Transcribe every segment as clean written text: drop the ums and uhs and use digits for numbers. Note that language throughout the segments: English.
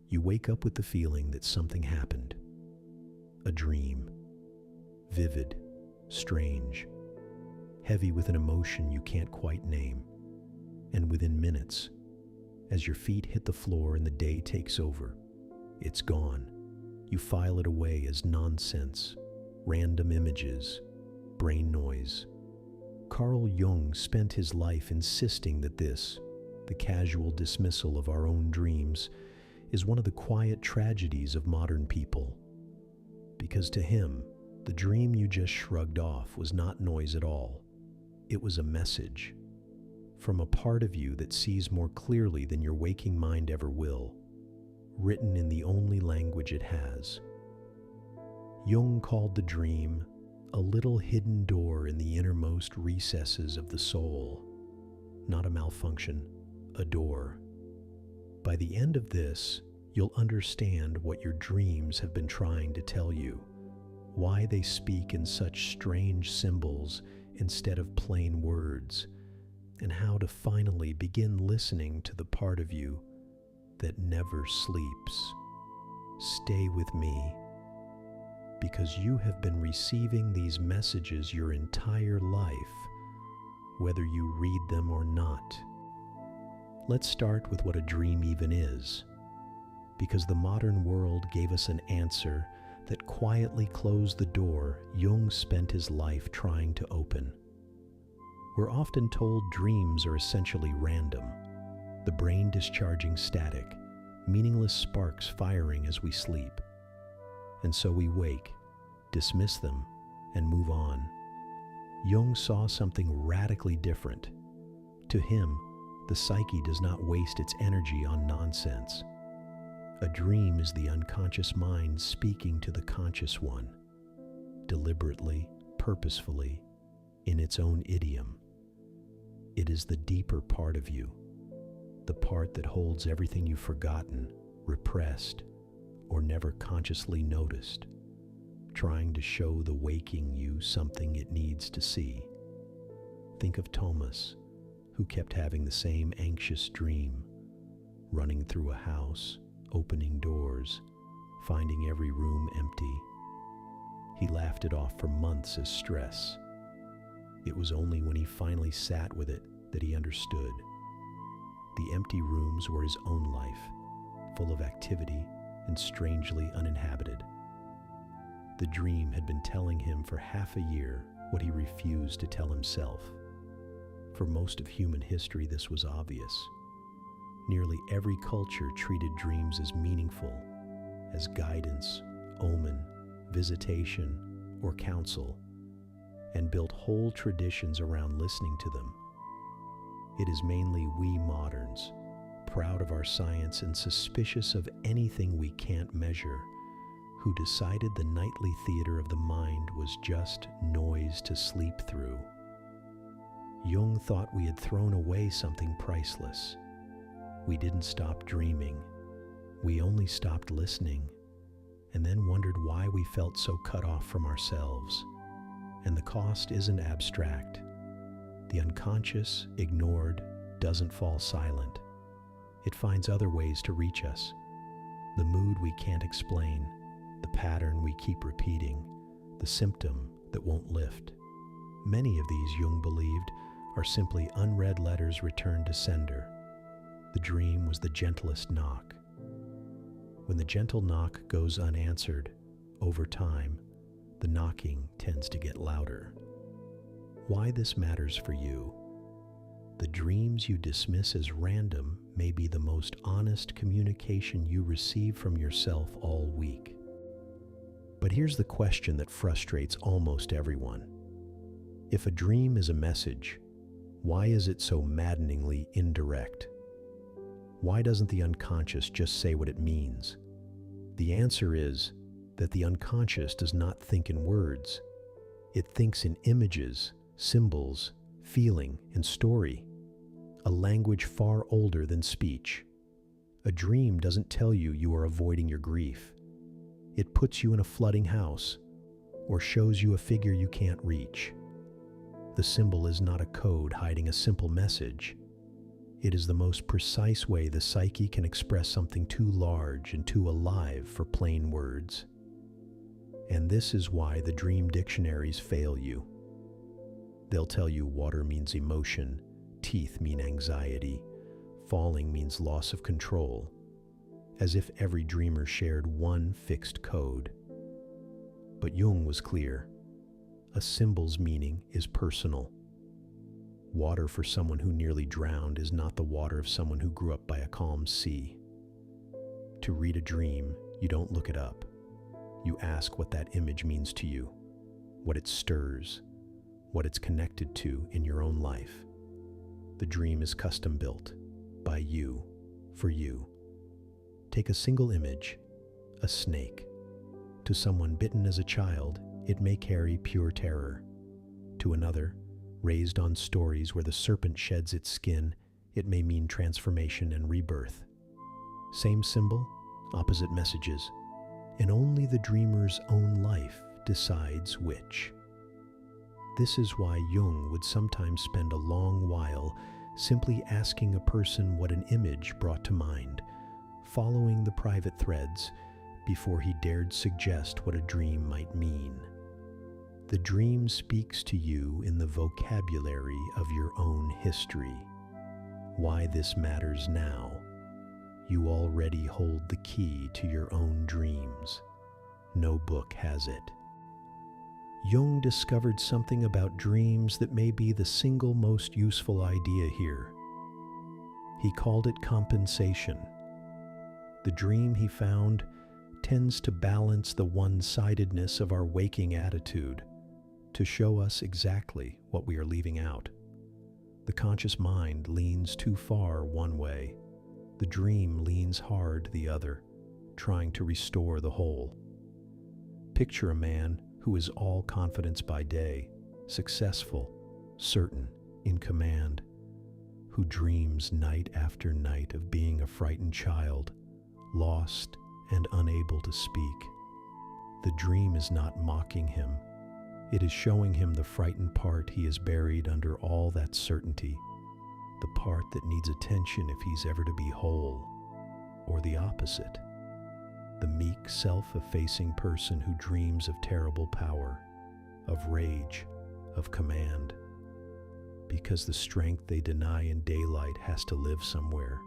You wake up with the feeling that something happened. A dream. Vivid, strange, heavy with an emotion you can't quite name. And within minutes, as your feet hit the floor and the day takes over, it's gone. You file it away as nonsense, random images, brain noise. Carl Jung spent his life insisting that this, the casual dismissal of our own dreams, is one of the quiet tragedies of modern people. Because to him, the dream you just shrugged off was not noise at all. It was a message from a part of you that sees more clearly than your waking mind ever will, written in the only language it has. Jung called the dream a little hidden door in the innermost recesses of the soul. Not a malfunction, a door. By the end of this, you'll understand what your dreams have been trying to tell you, why they speak in such strange symbols instead of plain words, and how to finally begin listening to the part of you that never sleeps. Stay with me, because you have been receiving these messages your entire life, whether you read them or not. Let's start with what a dream even is, because the modern world gave us an answer that quietly closed the door Jung spent his life trying to open. We're often told dreams are essentially random, the brain discharging static, meaningless sparks firing as we sleep. And so we wake, dismiss them, and move on. Jung saw something radically different. To him, the psyche does not waste its energy on nonsense. A dream is the unconscious mind speaking to the conscious one, deliberately, purposefully, in its own idiom. It is the deeper part of you, the part that holds everything you've forgotten, repressed, or never consciously noticed, trying to show the waking you something it needs to see. Think of Thomas, who kept having the same anxious dream, running through a house, opening doors, finding every room empty. He laughed it off for months as stress. It was only when he finally sat with it that he understood. The empty rooms were his own life, full of activity and strangely uninhabited. The dream had been telling him for half a year what he refused to tell himself. For most of human history, this was obvious. Nearly every culture treated dreams as meaningful, as guidance, omen, visitation, or counsel, and built whole traditions around listening to them. It is mainly we moderns, proud of our science and suspicious of anything we can't measure, who decided the nightly theater of the mind was just noise to sleep through. Jung thought we had thrown away something priceless. We didn't stop dreaming. We only stopped listening, and then wondered why we felt so cut off from ourselves. And the cost isn't abstract. The unconscious, ignored, doesn't fall silent. It finds other ways to reach us. The mood we can't explain, the pattern we keep repeating, the symptom that won't lift. Many of these, Jung believed, are simply unread letters returned to sender. The dream was the gentlest knock. When the gentle knock goes unanswered, over time, the knocking tends to get louder. Why this matters for you? The dreams you dismiss as random may be the most honest communication you receive from yourself all week. But here's the question that frustrates almost everyone. If a dream is a message, why is it so maddeningly indirect? Why doesn't the unconscious just say what it means? The answer is that the unconscious does not think in words. It thinks in images, symbols, feeling, and story, a language far older than speech. A dream doesn't tell you you are avoiding your grief. It puts you in a flooding house or shows you a figure you can't reach. The symbol is not a code hiding a simple message. It is the most precise way the psyche can express something too large and too alive for plain words. And this is why the dream dictionaries fail you. They'll tell you water means emotion, teeth mean anxiety, falling means loss of control, as if every dreamer shared one fixed code. But Jung was clear. A symbol's meaning is personal. Water for someone who nearly drowned is not the water of someone who grew up by a calm sea. To read a dream, you don't look it up. You ask what that image means to you, what it stirs, what it's connected to in your own life. The dream is custom built, by you, for you. Take a single image, a snake. To someone bitten as a child, it may carry pure terror. To another, raised on stories where the serpent sheds its skin, it may mean transformation and rebirth. Same symbol, opposite messages, and only the dreamer's own life decides which. This is why Jung would sometimes spend a long while simply asking a person what an image brought to mind, following the private threads before he dared suggest what a dream might mean. The dream speaks to you in the vocabulary of your own history. Why this matters now. You already hold the key to your own dreams. No book has it. Jung discovered something about dreams that may be the single most useful idea here. He called it compensation. The dream, he found, tends to balance the one-sidedness of our waking attitude, to show us exactly what we are leaving out. The conscious mind leans too far one way. The dream leans hard the other, trying to restore the whole. Picture a man who is all confidence by day, successful, certain, in command, who dreams night after night of being a frightened child, lost and unable to speak. The dream is not mocking him. It is showing him the frightened part he has buried under all that certainty, the part that needs attention if he's ever to be whole, or the opposite, the meek, self-effacing person who dreams of terrible power, of rage, of command, because the strength they deny in daylight has to live somewhere.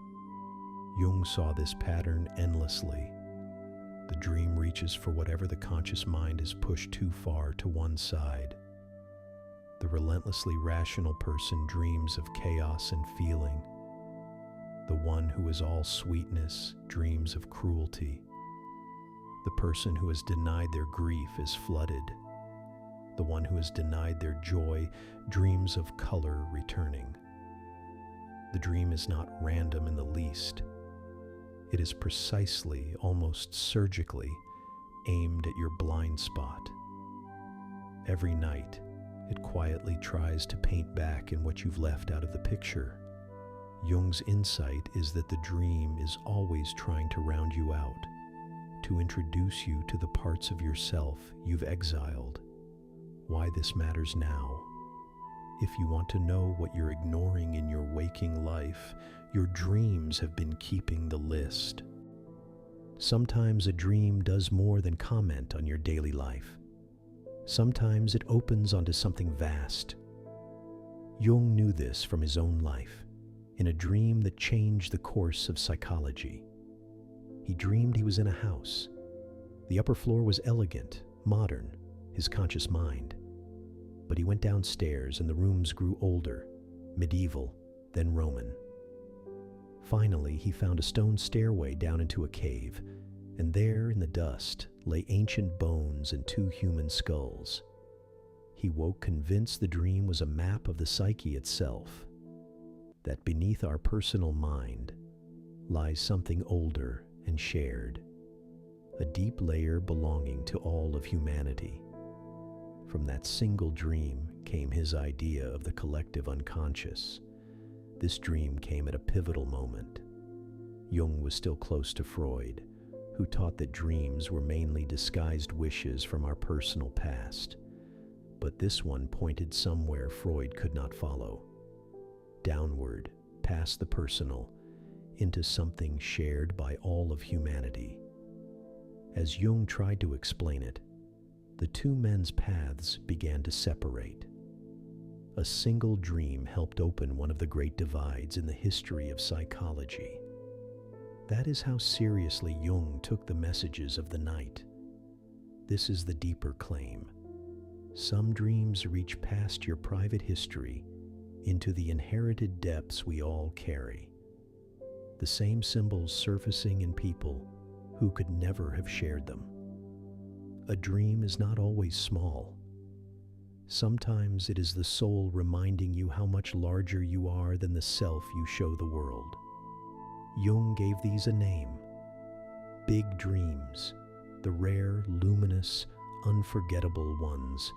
Jung saw this pattern endlessly. The dream reaches for whatever the conscious mind is pushed too far to one side. The relentlessly rational person dreams of chaos and feeling. The one who is all sweetness dreams of cruelty. The person who has denied their grief is flooded. The one who has denied their joy dreams of color returning. The dream is not random in the least. It is precisely, almost surgically, aimed at your blind spot. Every night, it quietly tries to paint back in what you've left out of the picture. Jung's insight is that the dream is always trying to round you out, to introduce you to the parts of yourself you've exiled. Why this matters now. If you want to know what you're ignoring in your waking life, your dreams have been keeping the list. Sometimes a dream does more than comment on your daily life. Sometimes it opens onto something vast. Jung knew this from his own life, in a dream that changed the course of psychology. He dreamed he was in a house. The upper floor was elegant, modern, his conscious mind. But he went downstairs and the rooms grew older, medieval, then Roman. Finally, he found a stone stairway down into a cave, and there in the dust lay ancient bones and 2 human skulls. He woke convinced the dream was a map of the psyche itself, that beneath our personal mind lies something older and shared, a deep layer belonging to all of humanity. From that single dream came his idea of the collective unconscious. This dream came at a pivotal moment. Jung was still close to Freud, who taught that dreams were mainly disguised wishes from our personal past. But this one pointed somewhere Freud could not follow. Downward, past the personal into something shared by all of humanity. As Jung tried to explain it, the two men's paths began to separate. A single dream helped open one of the great divides in the history of psychology. That is how seriously Jung took the messages of the night. This is the deeper claim. Some dreams reach past your private history into the inherited depths we all carry. The same symbols surfacing in people who could never have shared them. A dream is not always small. Sometimes it is the soul reminding you how much larger you are than the self you show the world. Jung gave these a name: big dreams, the rare, luminous, unforgettable ones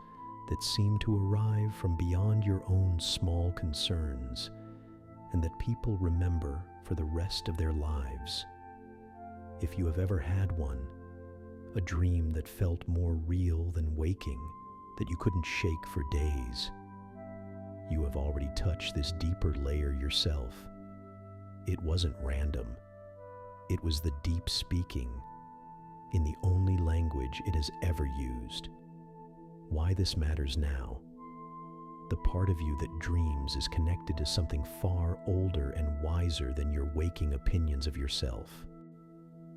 that seem to arrive from beyond your own small concerns and that people remember for the rest of their lives. If you have ever had one, a dream that felt more real than waking, that you couldn't shake for days, you have already touched this deeper layer yourself. It wasn't random. It was the deep speaking, in the only language it has ever used. Why this matters now? The part of you that dreams is connected to something far older and wiser than your waking opinions of yourself.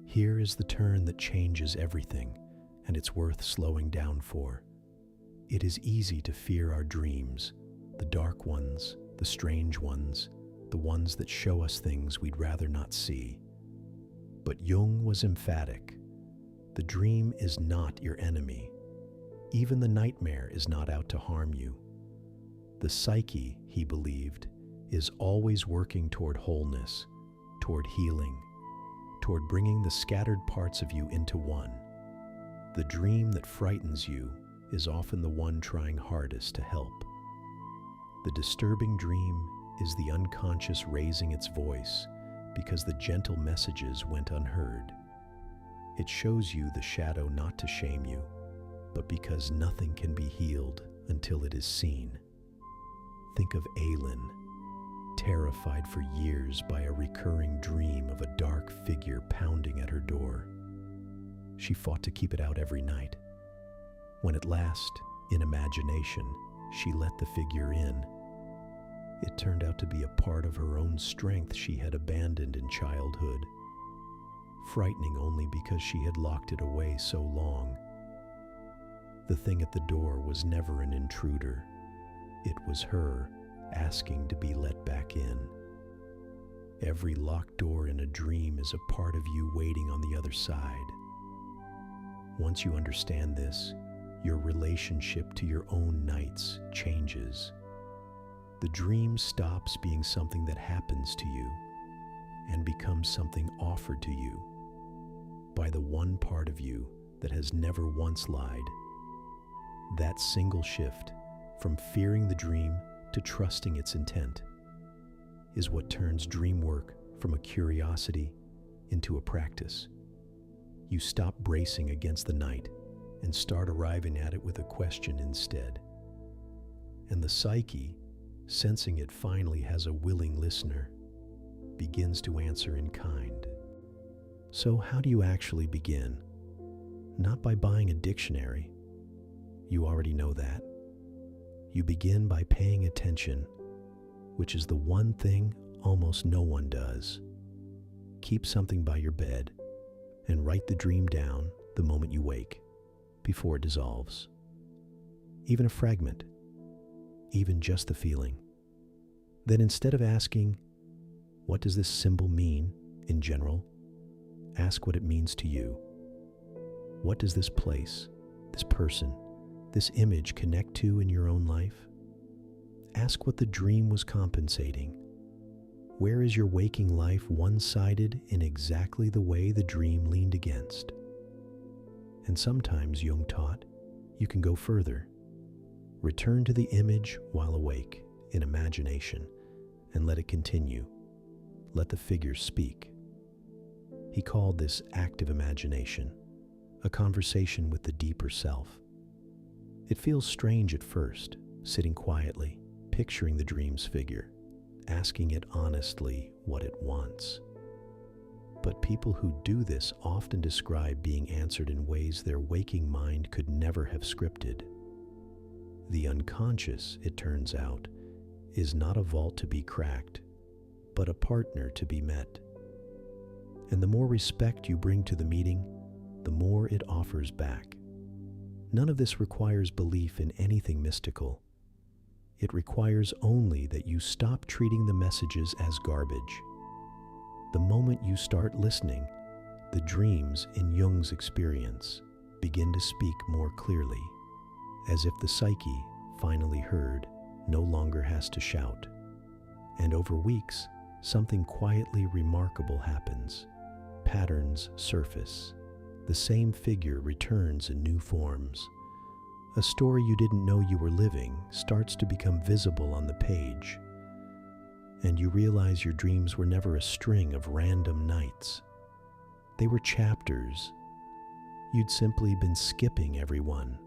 Here is the turn that changes everything, and it's worth slowing down for. It is easy to fear our dreams, the dark ones, the strange ones, the ones that show us things we'd rather not see. But Jung was emphatic. The dream is not your enemy. Even the nightmare is not out to harm you. The psyche, he believed, is always working toward wholeness, toward healing, toward bringing the scattered parts of you into one. The dream that frightens you is often the one trying hardest to help. The disturbing dream is the unconscious raising its voice because the gentle messages went unheard. It shows you the shadow not to shame you, but because nothing can be healed until it is seen. Think of Aylin, terrified for years by a recurring dream of a dark figure pounding at her door. She fought to keep it out every night. When at last, in imagination, she let the figure in, it turned out to be a part of her own strength she had abandoned in childhood, frightening only because she had locked it away so long. The thing at the door was never an intruder. It was her asking to be let back in. Every locked door in a dream is a part of you waiting on the other side. Once you understand this, your relationship to your own nights changes. The dream stops being something that happens to you and becomes something offered to you by the one part of you that has never once lied. That single shift from fearing the dream to trusting its intent is what turns dream work from a curiosity into a practice. You stop bracing against the night and start arriving at it with a question instead. And the psyche, sensing it finally has a willing listener, begins to answer in kind. So how do you actually begin? Not by buying a dictionary. You already know that. You begin by paying attention, which is the one thing almost no one does. Keep something by your bed and write the dream down the moment you wake, before it dissolves. Even a fragment, even just the feeling. Then instead of asking, what does this symbol mean in general, ask what it means to you. What does this place, this person, this image connect to in your own life? Ask what the dream was compensating. Where is your waking life one-sided in exactly the way the dream leaned against? And sometimes, Jung taught, you can go further. Return to the image while awake, in imagination, and let it continue. Let the figures speak. He called this active imagination, a conversation with the deeper self. It feels strange at first, sitting quietly, picturing the dream's figure, asking it honestly what it wants. But people who do this often describe being answered in ways their waking mind could never have scripted. The unconscious, it turns out, is not a vault to be cracked, but a partner to be met. And the more respect you bring to the meeting, the more it offers back. None of this requires belief in anything mystical. It requires only that you stop treating the messages as garbage. The moment you start listening, the dreams in Jung's experience begin to speak more clearly, as if the psyche, finally heard, no longer has to shout. And over weeks, something quietly remarkable happens. Patterns surface. The same figure returns in new forms. A story you didn't know you were living starts to become visible on the page. And you realize your dreams were never a string of random nights. They were chapters. You'd simply been skipping every one,